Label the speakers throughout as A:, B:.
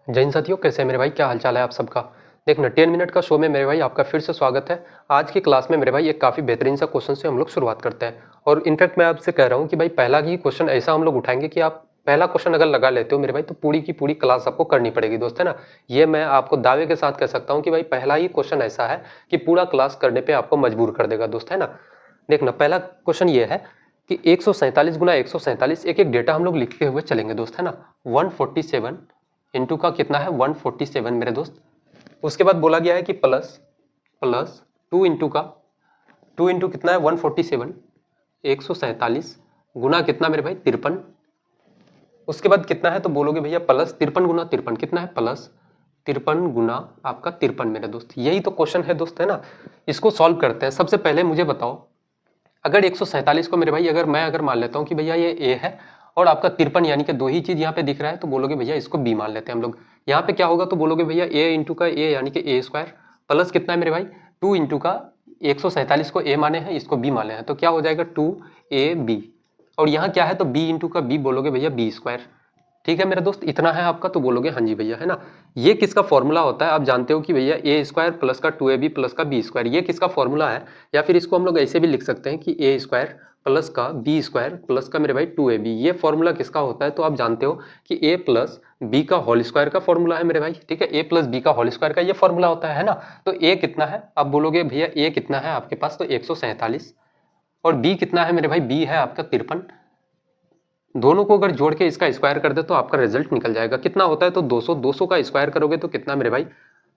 A: जय हिंद साथियों, कैसे हैं मेरे भाई? क्या हालचाल है आप सबका? देखना 10 मिनट का शो में मेरे भाई आपका फिर से स्वागत है। आज की क्लास में मेरे भाई एक काफ़ी बेहतरीन सा क्वेश्चन से हम लोग शुरुआत करते हैं। और इनफैक्ट मैं आपसे कह रहा हूँ कि भाई पहला ही क्वेश्चन ऐसा हम लोग उठाएंगे कि आप पहला क्वेश्चन अगर लगा लेते हो मेरे भाई तो पूरी की पूरी क्लास आपको करनी पड़ेगी दोस्त, है ना। ये मैं आपको दावे के साथ कह सकता हूँ कि भाई पहला ही क्वेश्चन ऐसा है कि पूरा क्लास करने पर आपको मजबूर कर देगा दोस्त, है ना। देखना पहला क्वेश्चन ये है कि 147 गुना 147 एक एक डेटा हम लोग लिखते हुए चलेंगे दोस्त, है ना। 147 इंटू का कितना है 147 मेरे दोस्त। उसके बाद बोला गया है कि प्लस प्लस 2 इंटू का 2 इंटू कितना है 147 147 गुना कितना मेरे भाई 53। उसके बाद कितना है तो बोलोगे भैया प्लस 53 गुना 53 कितना है प्लस 53 गुना आपका 53 मेरे दोस्त। यही तो क्वेश्चन है दोस्त, है ना। इसको सॉल्व करते हैं। सबसे पहले मुझे बताओ, अगर 147 को मेरे भाई अगर मान लेता हूँ कि भैया ये ए है और आपका 53 यानी कि दो ही चीज यहाँ पे दिख रहा है, तो बोलोगे भैया इसको बी मान लेते हैं हम लोग। यहाँ पे क्या होगा तो बोलोगे भैया ए इंटू का ए यानी कि ए स्क्वायर प्लस कितना है मेरे भाई 2 इंटू का 147 को ए माने हैं, इसको बी माने हैं, तो क्या हो जाएगा 2ab। और यहाँ क्या है तो बी इंटू का बी बोलोगे भैया बी स्क्वायर। ठीक है मेरे दोस्त, इतना है आपका, तो बोलोगे हाँ जी भैया, है ना। ये किसका फॉर्मूला होता है आप जानते हो कि भैया ए स्क्वायर प्लस का 2ab प्लस का बी स्क्वायर, ये किसका फॉर्मूला है। या फिर इसको हम लोग ऐसे भी लिख सकते हैं कि ए स्क्वायर प्लस का बी स्क्वायर प्लस का मेरे भाई 2ab, ये फॉर्मूला किसका होता है तो आप जानते हो कि ए प्लस बी का होल स्क्वायर का फॉर्मूला है मेरे भाई। ठीक है, ए प्लस बी का होल स्क्वायर का ये फॉर्मूला होता है ना। तो ए कितना है आप बोलोगे भैया ए कितना है आपके पास तो 147 और बी कितना है मेरे भाई बी है आपका 53। दोनों को अगर जोड़ के इसका स्क्वायर कर दे तो आपका रिजल्ट निकल जाएगा। कितना होता है तो 200, 200 का स्क्वायर करोगे तो कितना मेरे भाई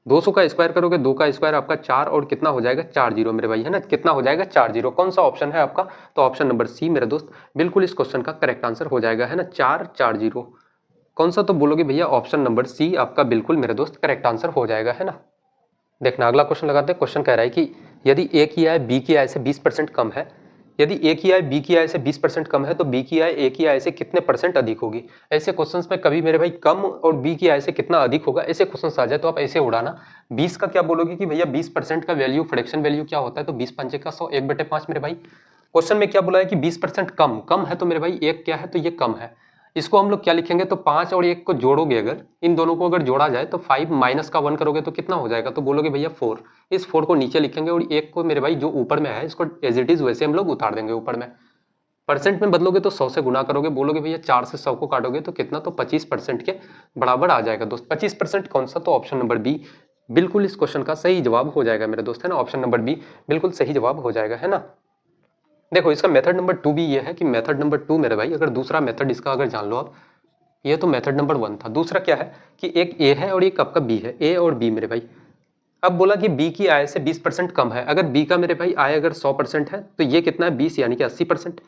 A: 200 का स्क्वायर करोगे 2 का स्क्वायर आपका 4 और कितना हो जाएगा 4 जीरो मेरे भाई, है ना। कितना हो जाएगा 4 जीरो। कौन सा ऑप्शन है आपका तो ऑप्शन नंबर सी मेरे दोस्त बिल्कुल इस क्वेश्चन का करेक्ट आंसर हो जाएगा, है ना। 4 जीरो कौन सा तो बोलोगे भैया ऑप्शन नंबर सी आपका बिल्कुल मेरे दोस्त करेक्ट आंसर हो जाएगा, है ना। देखना अगला क्वेश्चन लगाते हैं। क्वेश्चन कह रहा है कि यदि ए की आय बी की आय से 20% कम है, यदि ए की आय बी की आय से 20% कम है तो बी की आय ए की आय से कितने परसेंट अधिक होगी। ऐसे क्वेश्चंस में कभी मेरे भाई कम और बी की आय से कितना अधिक होगा ऐसे क्वेश्चंस आ जाए तो आप ऐसे उड़ाना। 20 का क्या बोलोगे कि भैया 20% का वैल्यू फ्रैक्शन वैल्यू क्या होता है तो 20 पंचे का 100 1/5 मेरे भाई। क्वेश्चन में क्या बोला है कि 20% कम, कम है तो मेरे भाई एक क्या है तो ये कम है। इसको हम लोग क्या लिखेंगे तो 5 और 1 को जोड़ोगे, अगर इन दोनों को अगर जोड़ा जाए तो 5 माइनस का 1 करोगे तो कितना हो जाएगा तो बोलोगे भैया 4। इस 4 को नीचे लिखेंगे और 1 को मेरे भाई जो ऊपर में है इसको एज इट इज वैसे हम लोग उतार देंगे ऊपर में। परसेंट में बदलोगे तो 100 से गुना करोगे, बोलोगे भैया 4 से 100 को काटोगे तो कितना तो 25% के बराबर आ जाएगा दोस्त। 25% कौन सा तो ऑप्शन नंबर बी बिल्कुल इस क्वेश्चन का सही जवाब हो जाएगा मेरे दोस्त, है ना। ऑप्शन नंबर बी बिल्कुल सही जवाब हो जाएगा, है ना। देखो इसका मेथड नंबर 2 भी ये है कि मेथड नंबर 2 मेरे भाई अगर दूसरा मेथड इसका अगर जान लो आप, ये तो मेथड नंबर 1 था। दूसरा क्या है कि एक ए है और एक आपका बी है, ए और बी मेरे भाई। अब बोला कि बी की आय से 20% कम है, अगर बी का मेरे भाई आय अगर 100% है तो ये कितना है 20 यानी कि 80%।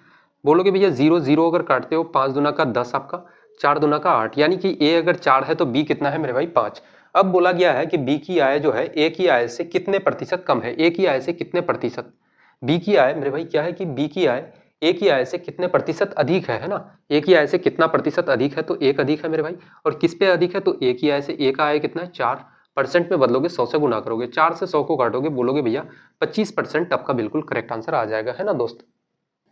A: बोलोगे भैया 0 0 अगर काटते हो 5 दुना का 10 आपका 4 दुना का 8 यानी कि ए अगर 4 है तो बी कितना है मेरे भाई 5। अब बोला गया है कि बी की आय जो है ए की आय से कितने प्रतिशत कम है, ए की आय से कितने प्रतिशत। बी की आय मेरे भाई क्या है कि बी की आय ए की आय से कितने प्रतिशत अधिक है ना। ए की आय से कितना प्रतिशत अधिक है तो 1 अधिक है मेरे भाई। और किस पे अधिक है तो ए की आय से, ए का आय कितना है 4, परसेंट में बदलोगे 100 से गुना करोगे, 4 से 100 को काटोगे, बोलोगे भैया 25% आपका बिल्कुल करेक्ट आंसर आ जाएगा, है ना दोस्त।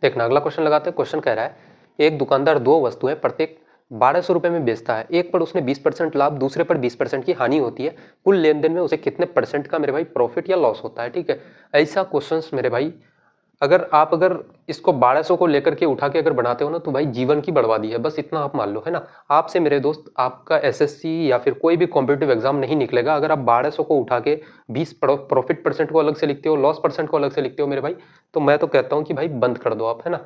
A: देखना अगला क्वेश्चन लगाते हैं। क्वेश्चन कह रहा है एक दुकानदार दो वस्तुएं प्रत्येक 1200 रुपए में बेचता है, एक पर उसने 20% लाभ, दूसरे पर 20% की हानि होती है, कुल लेन देन में उसे कितने परसेंट का मेरे भाई प्रॉफिट या लॉस होता है। ठीक है, ऐसा क्वेश्चन मेरे भाई अगर इसको 1200 को लेकर के उठा के अगर बनाते हो ना तो भाई जीवन की बर्बादी है, बस इतना आप मान लो, है ना। आपसे मेरे दोस्त आपका एसएससी या फिर कोई भी कॉम्पिटिटिव एग्जाम नहीं निकलेगा अगर आप 1200 को उठा के 20 प्रॉफिट परसेंट को अलग से लिखते हो, लॉस परसेंट को अलग से लिखते हो मेरे भाई। तो मैं तो कहता हूँ कि भाई बंद कर दो आप, है ना।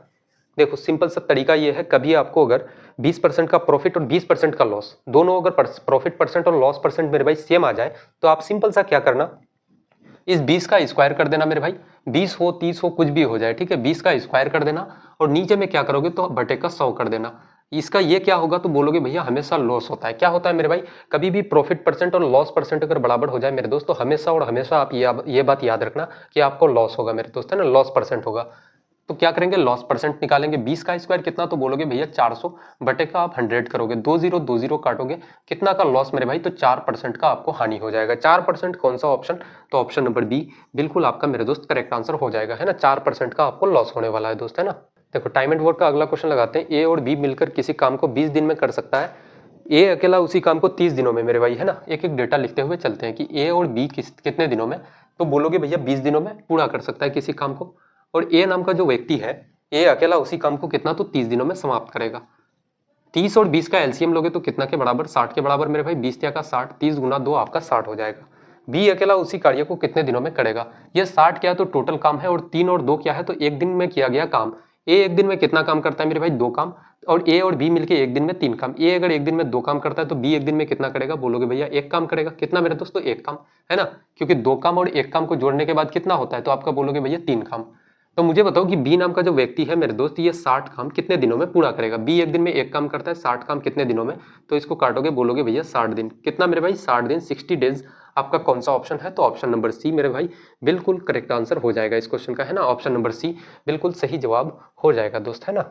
A: देखो सिंपल सा तरीका ये है, कभी आपको अगर 20% का प्रॉफिट और 20% का लॉस, दोनों अगर प्रॉफिट परसेंट और लॉस परसेंट मेरे भाई सेम आ जाए तो आप सिंपल सा क्या करना, इस 20 का स्क्वायर कर देना मेरे भाई। 20 हो 30 हो कुछ भी हो जाए, ठीक है, 20 का स्क्वायर कर देना और नीचे में क्या करोगे तो बटे का 100 कर देना। इसका ये क्या होगा तो बोलोगे भैया हमेशा लॉस होता है। क्या होता है मेरे भाई, कभी भी प्रॉफिट परसेंट और लॉस परसेंट अगर बराबर हो जाए मेरे दोस्त तो हमेशा और हमेशा आप ये बात याद रखना कि आपको लॉस होगा मेरे दोस्त, है ना, लॉस परसेंट होगा। तो क्या करेंगे लॉस परसेंट निकालेंगे, 20 का स्क्वायर कितना तो बोलोगे भैया 400 बटे का आप 100 करोगे, 2 0 काटोगे, कितना का लॉस मेरे भाई तो 4% का आपको हानि हो जाएगा। 4% कौन सा ऑप्शन तो ऑप्शन नंबर बी बिल्कुल आपका मेरे दोस्त करेक्ट आंसर हो जाएगा, है ना। 4% का आपको लॉस होने वाला है दोस्त, है ना। देखो टाइम एंड वर्क का अगला क्वेश्चन लगाते हैं। ए और बी मिलकर किसी काम को 20 दिन में कर सकता है ए अकेला उसी काम को 30 दिनों में मेरे भाई, है ना, एक एक डेटा लिखते हुए चलते हैं कि ए और बी कितने दिनों में, तो बोलोगे भैया 20 दिनों में पूरा कर सकता है किसी काम को। और ए नाम का जो व्यक्ति है, ए अकेला उसी काम को कितना, तो 30 दिनों में समाप्त करेगा। 30 और 20 का एलसीएम लोगे तो कितना के बराबर, 60 के बराबर मेरे भाई, 20 का 60, 30 गुना 2 आपका 60 हो जाएगा। बी अकेला उसी कार्य को कितने दिनों में करेगा, ये 60 क्या है तो टोटल काम है, और 3 और 2 क्या है तो एक दिन में किया गया काम। ए एक दिन में कितना काम करता है मेरे भाई, 2 काम, और ए और बी मिलके एक दिन में 3 काम। ए अगर एक दिन में 2 काम करता है तो बी एक दिन में कितना करेगा, बोलोगे भैया 1 काम करेगा। कितना मेरे दोस्तों, 1 काम, है ना, क्योंकि 2 काम और 1 काम को जोड़ने के बाद कितना होता है, तो आपका बोलोगे भैया 3 काम। तो मुझे बताओ कि बी नाम का जो व्यक्ति है मेरे दोस्त, ये 60 काम कितने दिनों में पूरा करेगा। बी एक दिन में 1 काम करता है, 60 काम कितने दिनों में, तो इसको काटोगे बोलोगे भैया 60 दिन। कितना मेरे भाई, 60 दिन, 60 डेज। आपका कौन सा ऑप्शन है, तो ऑप्शन नंबर सी मेरे भाई बिल्कुल करेक्ट आंसर हो जाएगा इस क्वेश्चन का, है ना, ऑप्शन नंबर सी बिल्कुल सही जवाब हो जाएगा दोस्त, है ना।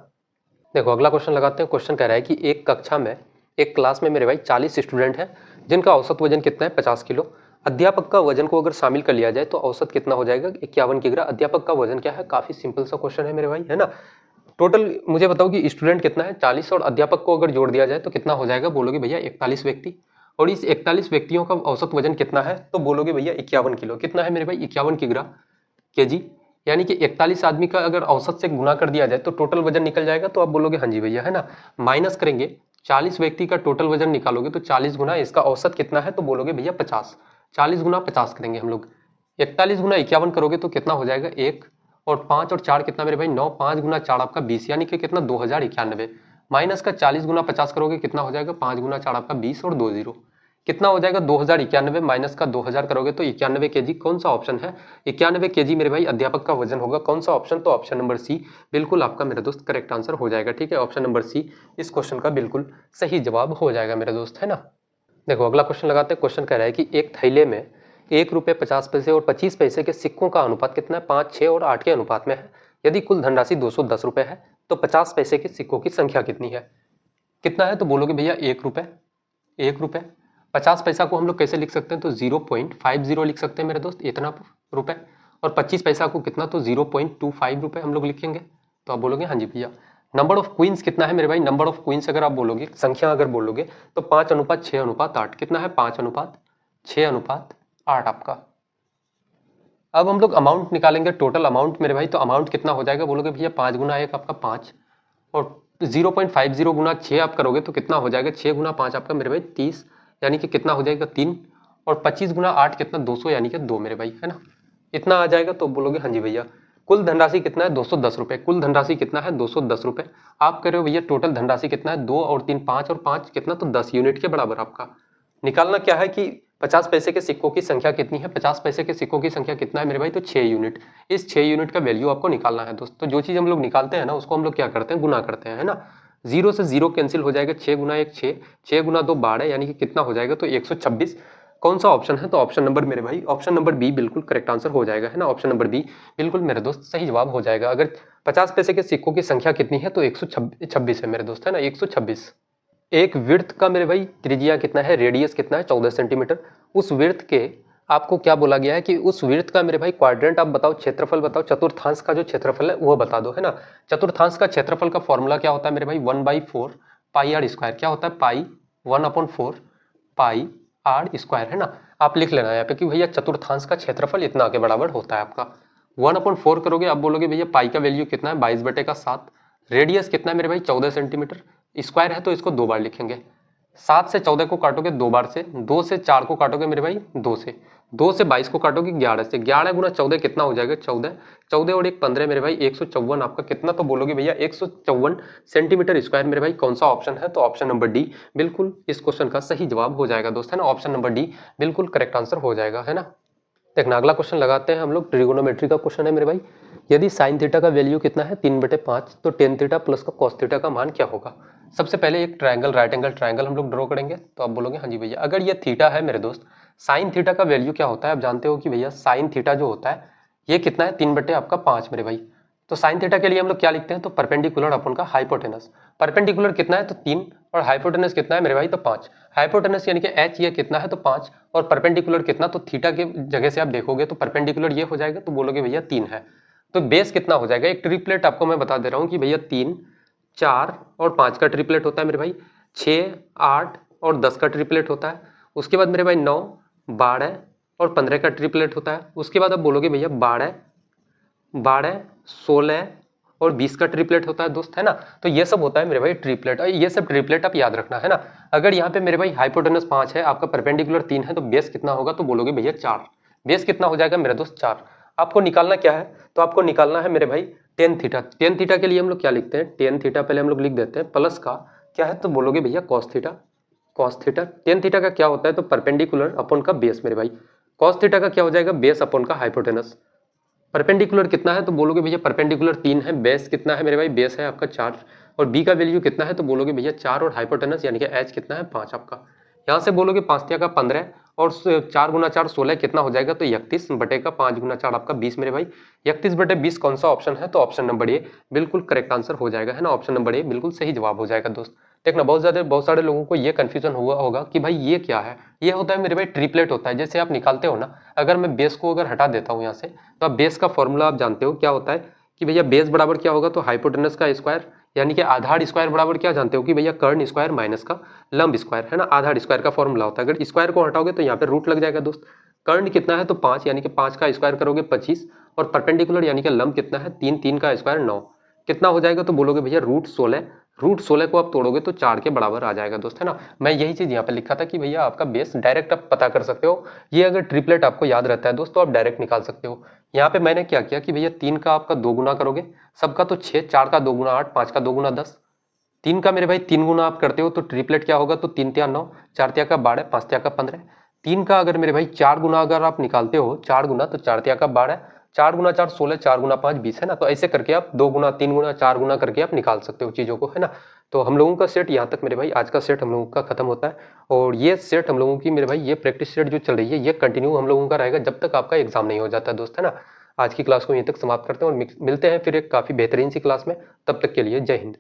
A: देखो अगला क्वेश्चन लगाते हैं। क्वेश्चन कह रहा है कि एक कक्षा में, एक क्लास में मेरे भाई 40 स्टूडेंट हैं जिनका औसत वजन कितना है, 50 किलो। अध्यापक का वजन को अगर शामिल कर लिया जाए तो औसत कितना हो जाएगा, 51 किग्रा। अध्यापक का वजन क्या है, काफी सिंपल सा क्वेश्चन है मेरे भाई, है ना। टोटल मुझे बताओ कि स्टूडेंट कितना है, 40, और अध्यापक को अगर जोड़ दिया जाए तो कितना हो जाएगा, बोलोगे भैया 41 व्यक्ति। और इस 41 व्यक्तियों का औसत वजन कितना है, तो बोलोगे भैया 51 किलो। कितना है मेरे भाई, 51 किग्रा केजी। यानी कि 41 आदमी का अगर औसत से गुना कर दिया जाए तो टोटल वजन निकल जाएगा। तो आप बोलोगे हाँ जी भैया, है ना। माइनस करेंगे, 40 व्यक्ति का टोटल वजन निकालोगे तो 40 गुना इसका औसत कितना है, तो बोलोगे भैया 50। 40 गुना 50 करेंगे हम लोग। 41 गुना 51 करोगे तो कितना हो जाएगा, 1, और 5 और 4 कितना मेरे भाई, 9, 5 गुना 4 आपका 20, यानी कि कितना, 2091। माइनस का 40 गुना 50 करोगे कितना हो जाएगा, 5 गुना 4 आपका 20 और 2 जीरो कितना हो जाएगा, 2091। माइनस का 2000 करोगे तो 91 केजी। कौन सा ऑप्शन है, 91 केजी मेरे भाई अध्यापक का वजन होगा। कौन सा ऑप्शन, तो ऑप्शन नंबर सी बिल्कुल आपका मेरे दोस्त करेक्ट आंसर हो जाएगा। ठीक है, ऑप्शन नंबर सी इस क्वेश्चन का बिल्कुल सही जवाब हो जाएगा मेरे दोस्त, है ना। देखो अगला क्वेश्चन लगाते हैं। क्वेश्चन कह रहा है कि एक थैले में 1 रुपये 50 पैसे और 25 पैसे के सिक्कों का अनुपात कितना है, 5, 6 और 8 के अनुपात में है। यदि कुल धनराशि 210 रुपये है तो 50 पैसे के सिक्कों की संख्या कितनी है। कितना है, तो बोलोगे भैया 1 रुपये, 1 रुपये। 50 पैसा को हम लोग कैसे लिख सकते हैं, तो 0.50 लिख सकते हैं मेरे दोस्त, इतना रुपए। और 25 पैसा को कितना, तो 0.25 रुपए हम लोग लिखेंगे। तो आप बोलोगे हाँ जी भैया। नंबर ऑफ क्वींस कितना है मेरे भाई, नंबर ऑफ क्वींस अगर आप बोलोगे, संख्या अगर बोलोगे तो 5:6:8। कितना है, 5:6:8 आपका। अब हम लोग अमाउंट निकालेंगे, टोटल अमाउंट मेरे भाई। तो अमाउंट कितना हो जाएगा, बोलोगे भैया 5 गुना 1 आपका 5, और 0.50 गुना 6 आप करोगे तो कितना हो जाएगा, 6 गुना 5 आपका मेरे भाई 30, यानी कि कितना हो जाएगा 3, और 25 गुना 8 कितना, 200, यानी कि 2 मेरे भाई, है ना। इतना आ जाएगा। तो बोलोगे हाँ जी भैया। कुल धनराशि कितना है, 210 रुपये। कुल धनराशि कितना है, 210 रुपये। आप कह रहे हो भैया टोटल धनराशि कितना है, 2 और 3 5, और 5 कितना, तो 10 यूनिट के बराबर आपका निकालना क्या है कि 50 पैसे के सिक्कों की संख्या कितनी है। 50 पैसे के सिक्कों की संख्या कितना है मेरे भाई, तो 6 यूनिट। इस 6 यूनिट का वैल्यू आपको निकालना है दोस्त। तो जो चीज़ हम लोग निकालते हैं ना, उसको हम लोग क्या करते हैं, गुना करते हैं, है ना। 0 से 0 कैंसिल हो जाएगा, 6 गुना 1 6, 6 गुना 2 12, यानी कि कितना हो जाएगा, तो 126। कौन सा ऑप्शन है, तो ऑप्शन नंबर मेरे भाई, ऑप्शन नंबर बी बिल्कुल करेक्ट आंसर हो जाएगा, है ना। ऑप्शन नंबर बी बिल्कुल मेरे दोस्त सही जवाब हो जाएगा। अगर 50 पैसे के सिक्कों की संख्या कितनी है, तो 126 है मेरे दोस्त, है ना, 126। एक वृत्त का मेरे भाई त्रिज्या कितना है, रेडियस कितना है, 14 सेंटीमीटर। उस वृत्त के आपको क्या बोला गया है कि उस वृत्त का मेरे भाई क्वाड्रेंट आप बताओ, क्षेत्रफल बताओ, चतुर्थांश का जो क्षेत्रफल है वो बता दो, है ना। चतुर्थांश का क्षेत्रफल का फॉर्मूला क्या होता है मेरे भाई, 1/4 पाई आर स्क्वायर। क्या होता है, पाई 1/4 पाई आर स्क्वायर, है ना। आप लिख लेना यहाँ पे कि भैया चतुर्थांश का क्षेत्रफल इतना के बराबर होता है आपका। 1/4 करोगे, आप बोलोगे भैया पाई का वैल्यू कितना है, 22/7। रेडियस कितना है मेरे भाई, 14 सेंटीमीटर। स्क्वायर है तो इसको 2 बार लिखेंगे। 7 से 14 को काटोगे 2 बार से, 2 से 4 को काटोगे मेरे भाई 2 से, 2 से 22 को काटोगे 11 से। 11 गुना 14 कितना हो जाएगा, 14, 14 और 1 15 मेरे भाई, 154 आपका कितना, तो बोलोगे भैया 154 सेंटीमीटर स्क्वायर मेरे भाई। कौन सा ऑप्शन है, तो ऑप्शन नंबर डी बिल्कुल इस क्वेश्चन का सही जवाब हो जाएगा दोस्त, है ना। ऑप्शन नंबर डी बिल्कुल करेक्ट आंसर हो जाएगा, है ना। देखना अगला क्वेश्चन लगाते हैं हम लोग। ट्रिगोनोमेट्री का क्वेश्चन है मेरे भाई। यदि साइन थीटा का वैल्यू कितना है, 3/5, तो टेन थीटा प्लस का कॉस थीटा का मान क्या होगा। सबसे पहले एक ट्रायंगल, राइट एंगल ट्रायंगल हम लोग ड्रॉ करेंगे। तो आप बोलोगे हाँ जी भैया। अगर ये थीटा है मेरे दोस्त, साइन थीटा का वैल्यू क्या होता है, आप जानते हो कि भैया साइन थीटा जो होता है ये कितना है, 3/5 मेरे भाई। तो साइन थीटा के लिए हम लोग क्या लिखते हैं, तो परपेंडिकुलर अपन का हाइपोटेनस। परपेंडिकुलर कितना है, तो 3, और हाइपोटेनस कितना है मेरे भाई, तो 5। हाइपोटेनस यानी कि एच ये कितना है, तो 5, और परपेंडिकुलर कितना, तो थीटा के जगह से आप देखोगे तो परपेंडिकुलर ये हो जाएगा, तो बोलोगे भैया 3 है। तो बेस कितना हो जाएगा, एक ट्रिपलेट आपको मैं बता दे रहा हूँ कि भैया 3, 4 और 5 का ट्रिपलेट होता है मेरे भाई। 6, 8 और 10 का ट्रिपलेट होता है। उसके बाद मेरे भाई 9, 12 और 15 का ट्रिपलेट होता है। उसके बाद आप बोलोगे भैया 12, 16 और 20 का ट्रिपलेट होता है दोस्त, है ना। तो ये सब होता है मेरे भाई ट्रिपलेट, और ये सब ट्रिपलेट आप याद रखना, है ना। अगर यहाँ पे मेरे भाई हाइपोटेनस 5 है, आपका परपेंडिकुलर 3 है, तो बेस कितना होगा, तो बोलोगे भैया 4। बेस कितना हो जाएगा मेरे दोस्त, 4। आपको निकालना क्या है, तो आपको निकालना है मेरे भाई टेन थीटा। टेन थीटा के लिए हम लोग क्या लिखते हैं, टेन थीटा पहले हम लोग लिख देते हैं, प्लस का क्या है, तो बोलोगे भैया cos theta. Cos theta, tan theta का क्या होता है, तो परपेंडिकुलर अपॉन का बेस मेरे भाई। कॉस थीटा का क्या हो जाएगा, बेस अपॉन का हाइपोटेनस। परपेंडिकुलर कितना है, तो बोलोगे भैया परपेंडिकुलर 3 है, बेस कितना है मेरे भाई, बेस है आपका 4, और बी का वैल्यू कितना है, तो बोलोगे भैया 4, और हाइपोटेनस यानी कि एच कितना है, 5 आपका। यहाँ से बोलोगे 5 का 15 और 4 गुना 4 16 कितना हो जाएगा, तो 31 बटे का 5 गुना 4 आपका 20 मेरे भाई। 31 बटे 20 कौन सा ऑप्शन है, तो ऑप्शन नंबर ए बिल्कुल करेक्ट आंसर हो जाएगा, है ना। ऑप्शन नंबर ए बिल्कुल सही जवाब हो जाएगा दोस्त। देखना बहुत सारे लोगों को ये कंफ्यूजन हुआ होगा कि भाई ये क्या है। ये होता है मेरे भाई ट्रिपलेट होता है, जैसे आप निकालते हो ना, अगर मैं बेस को अगर हटा देता हूँ यहाँ से, तो आप बेस का फॉर्मूला आप जानते हो क्या होता है कि भैया बेस बराबर क्या होगा, तो हाइपोटेनस का स्क्वायर, यानी कि आधार स्क्वायर बराबर क्या जानते हो कि भैया कर्ण स्क्वायर माइनस का लंब स्क्वायर, है ना। आधार स्क्वायर का फॉर्मूला होता है, अगर स्क्वायर को हटाओगे तो यहाँ पे रूट लग जाएगा दोस्त। कर्ण कितना है, तो 5, यानी कि 5 का स्क्वायर करोगे 25, और परपेंडिकुलर यानी कि लंब कितना है 3, 3 का स्क्वायर 9, कितना हो जाएगा, तो बोलोगे भैया रूट 16। रूट 16 को आप तोड़ोगे तो 4 के बराबर आ जाएगा दोस्त, है ना। मैं यही चीज यहाँ पे लिखा था कि भैया आपका बेस डायरेक्ट आप पता कर सकते हो। ये अगर ट्रिपलेट आपको याद रहता है दोस्तों, आप डायरेक्ट निकाल सकते हो। यहाँ पे मैंने क्या किया कि भैया 3 का आपका 2 गुना करोगे सबका, तो 6, 4 का 2 गुना 8, 5 का 2 गुना 10, 3 का मेरे भाई 3 गुना आप करते हो तो ट्रिपलेट क्या होगा, तो 3 तिया 9, 4 तिया का 12, 5 तिया का 15। 3 का अगर मेरे भाई 4 गुना अगर आप निकालते हो 4 गुना, तो 4 तिया का 12, 4 गुना 4 16, 4 गुना 5 20, है ना। तो ऐसे करके आप 2 गुना 3 गुना 4 गुना करके आप निकाल सकते हो चीज़ों को, है ना। तो हम लोगों का सेट यहाँ तक मेरे भाई, आज का सेट हम लोगों का खत्म होता है। और ये सेट हम लोगों की मेरे भाई, ये प्रैक्टिस सेट जो चल रही है ये कंटिन्यू हम लोगों का रहेगा जब तक आपका एग्जाम नहीं हो जाता दोस्त, है ना। आज की क्लास को यहीं तक समाप्त करते हैं और मिलते हैं फिर एक काफ़ी बेहतरीन सी क्लास में। तब तक के लिए जय हिंद।